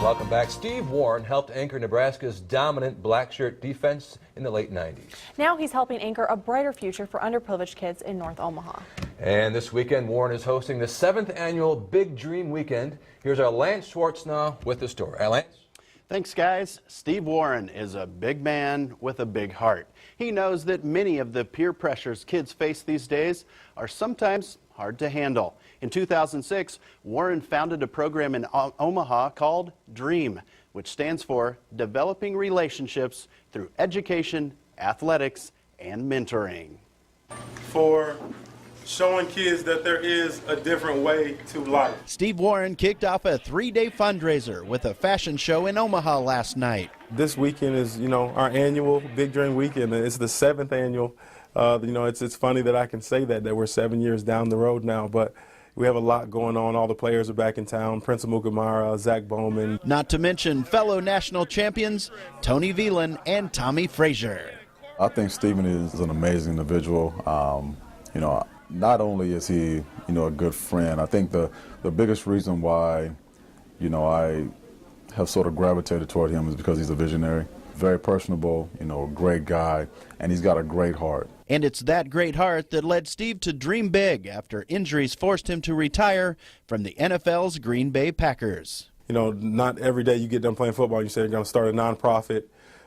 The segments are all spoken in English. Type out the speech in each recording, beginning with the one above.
welcome back. Steve Warren helped anchor Nebraska's dominant black shirt defense in the late 90s. Now he's helping anchor a brighter future for underprivileged kids in North Omaha. And this weekend, Warren is hosting the 7th annual Big Dream Weekend. Here's our Lance Schwartz now with the story. Lance? Thanks, guys. Steve Warren is a big man with a big heart. He knows that many of the peer pressures kids face these days are sometimes hard to handle. In 2006, Warren founded a program in Omaha called DREAM, which stands for Developing Relationships Through Education, Athletics, and Mentoring. For showing kids that there is a different way to life. Steve Warren kicked off a 3-day fundraiser with a fashion show in Omaha last night. This weekend is, our annual Big Dream Weekend, and it's the 7th annual. It's funny that I can say that we're 7 years down the road now, but we have a lot going on. All the players are back in town. Prince Amukamara, Zach Bowman. Not to mention fellow national champions Tony Veland and Tommy Frazier. I think Steven is an amazing individual. Not only is he, a good friend, I think the biggest reason why, I have sort of gravitated toward him is because he's a visionary. Very personable, great guy, and he's got a great heart. And it's that great heart that led Steve to dream big after injuries forced him to retire from the NFL's Green Bay Packers. Not every day you get done playing football, you say you're going to start a nonprofit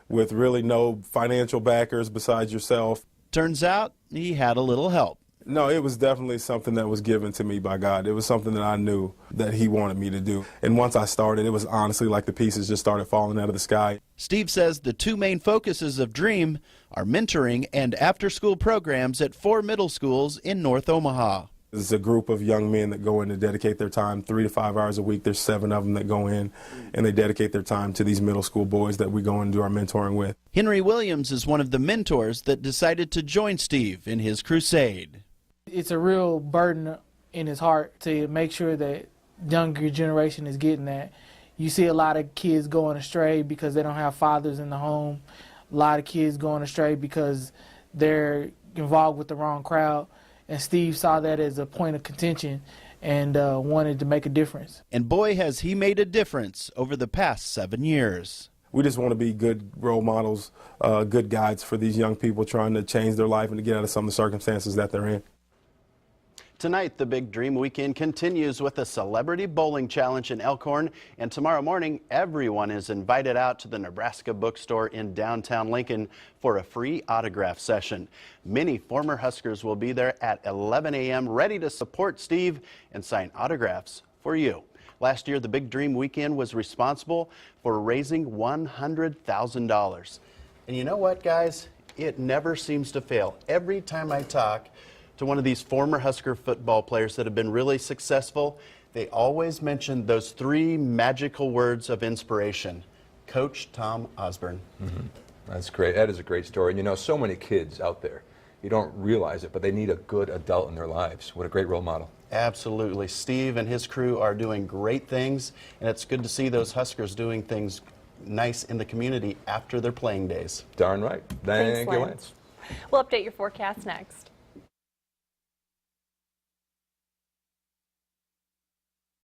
with really no financial backers besides yourself. Turns out he had a little help. No, it was definitely something that was given to me by God. It was something that I knew that he wanted me to do. And once I started, it was honestly like the pieces just started falling out of the sky. Steve says the two main focuses of DREAM are mentoring and after-school programs at 4 middle schools in North Omaha. This is a group of young men that go in to dedicate their time 3 to 5 hours a week. There's 7 of them that go in, and they dedicate their time to these middle school boys that we go and do our mentoring with. Henry Williams is one of the mentors that decided to join Steve in his crusade. It's a real burden in his heart to make sure that younger generation is getting that. You see a lot of kids going astray because they don't have fathers in the home. A lot of kids going astray because they're involved with the wrong crowd. And Steve saw that as a point of contention and wanted to make a difference. And boy, has he made a difference over the past 7 years. We just want to be good role models, good guides for these young people trying to change their life and to get out of some of the circumstances that they're in. Tonight, the Big Dream Weekend continues with a celebrity bowling challenge in Elkhorn, and tomorrow morning, everyone is invited out to the Nebraska bookstore in downtown Lincoln for a free autograph session. Many former Huskers will be there at 11 a.m. ready to support Steve and sign autographs for you. Last year, the Big Dream Weekend was responsible for raising $100,000. And you know what, guys? It never seems to fail. Every time I talk to one of these former Husker football players that have been really successful, they always mention those 3 magical words of inspiration. Coach Tom Osborne. That's great. That is a great story. And so many kids out there, you don't realize it, but they need a good adult in their lives. What a great role model. Absolutely. Steve and his crew are doing great things, and it's good to see those Huskers doing things nice in the community after their playing days. Darn right. Thank you, Lance. We'll update your forecast next.